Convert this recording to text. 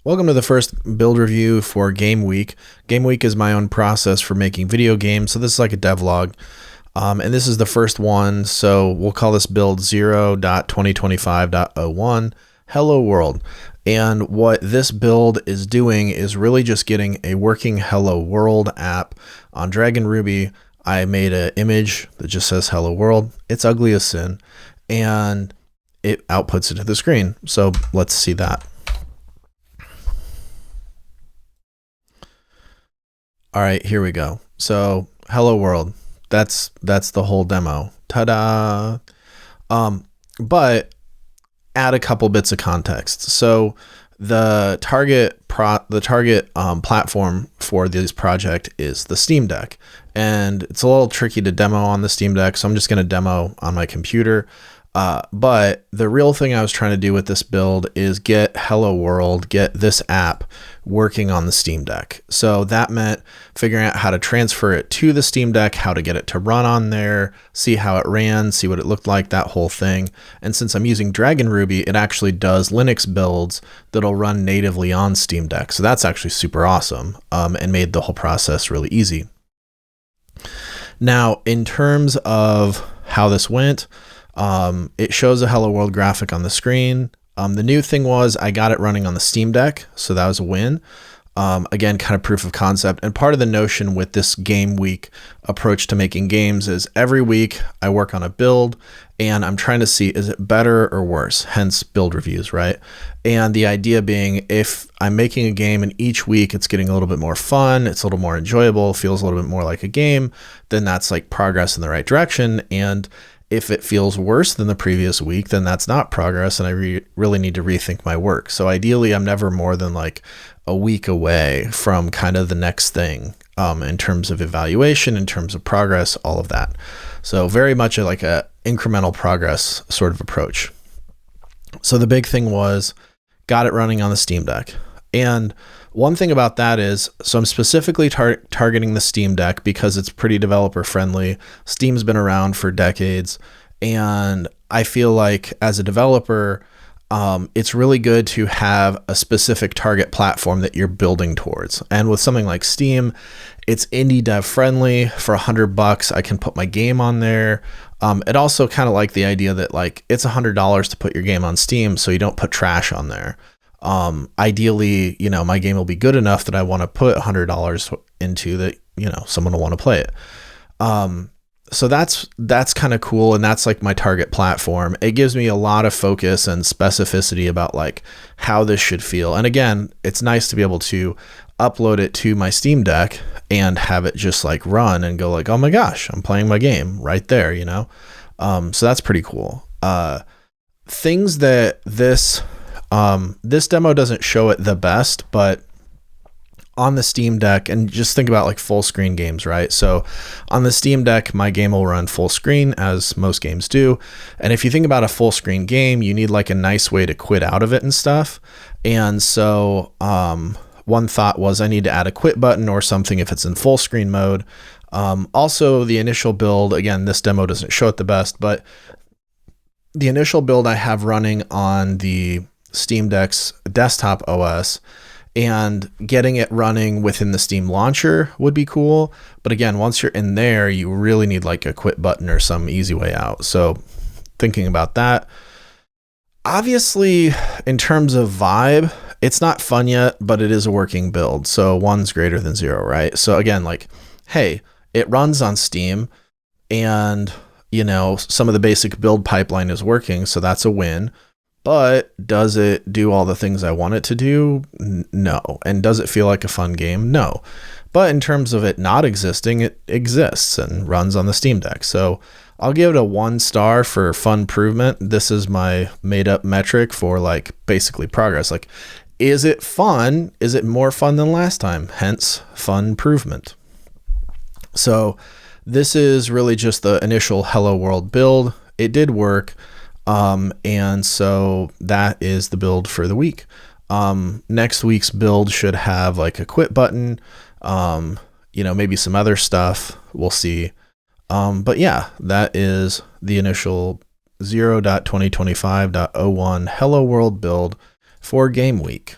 Welcome to the first build review for Game Week. Game Week is my own process for making video games, so this is like a devlog. And this is the first one, so we'll call this build 0.2025.01 Hello World. And what this build is doing is really just getting a working Hello World app on Dragon Ruby. I made an image that just says Hello World. It's ugly as sin, and it outputs it to the screen. So let's see that. All right, here we go. So Hello World, that's the whole demo. Ta-da! But add a couple bits of context. So the target platform for this project is the Steam Deck, and it's a little tricky to demo on the Steam Deck, so I'm just going to demo on my computer. But the real thing I was trying to do with this build is get Hello World, get this app working on the Steam Deck. So that meant figuring out how to transfer it to the Steam Deck, how to get it to run on there, see how it ran, see what it looked like, that whole thing. And since I'm using Dragon Ruby, it actually does Linux builds that'll run natively on Steam Deck. So that's actually super awesome, and made the whole process really easy. Now, in terms of how this went, it shows a Hello World graphic on the screen. The new thing was I got it running on the Steam Deck, so that was a win. Again, kind of proof of concept. And part of the notion with this game week approach to making games is every week I work on a build and I'm trying to see, is it better or worse? Hence build reviews, right? And the idea being, if I'm making a game and each week it's getting a little bit more fun, it's a little more enjoyable, feels a little bit more like a game, then that's like progress in the right direction. And if it feels worse than the previous week, then that's not progress, and I really need to rethink my work. So ideally, I'm never more than like a week away from kind of the next thing, in terms of evaluation, in terms of progress, all of that. So very much like a incremental progress sort of approach. So the big thing was got it running on the Steam Deck. And one thing about that is, so I'm specifically targeting the Steam Deck because it's pretty developer friendly. Steam's been around for decades, and I feel like as a developer, it's really good to have a specific target platform that you're building towards. And with something like Steam, it's indie dev friendly. For $100, I can put my game on there. It also kind of like the idea that like it's $100 to put your game on Steam, so you don't put trash on there. Ideally, my game will be good enough that I want to put $100 into that, someone will want to play it. So that's kind of cool. And that's like my target platform. It gives me a lot of focus and specificity about like how this should feel. And again, it's nice to be able to upload it to my Steam Deck and have it just like run and go like, oh my gosh, I'm playing my game right there, So that's pretty cool. Things that this demo doesn't show it the best, but on the Steam Deck, and just think about like full screen games, right? So on the Steam Deck, my game will run full screen, as most games do. And if you think about a full screen game, you need like a nice way to quit out of it and stuff. And so one thought was I need to add a quit button or something if it's in full screen mode. Also, the initial build, again, this demo doesn't show it the best, but the initial build I have running on the Steam Deck's desktop OS, and getting it running within the Steam launcher would be cool. But again, once you're in there, you really need like a quit button or some easy way out. So thinking about that, obviously in terms of vibe, it's not fun yet, but it is a working build. So 1's greater than 0, right? So again, like, hey, it runs on Steam, and some of the basic build pipeline is working. So that's a win. But does it do all the things I want it to do? No. And does it feel like a fun game? No. But in terms of it not existing, it exists and runs on the Steam Deck. So I'll give it a 1 star for fun improvement. This is my made up metric for like basically progress. Like, is it fun? Is it more fun than last time? Hence fun improvement. So this is really just the initial Hello World build. It did work. And so that is the build for the week. Next week's build should have like a quit button, maybe some other stuff. We'll see. But yeah, that is the initial 0.2025.01 Hello World build for Game Week.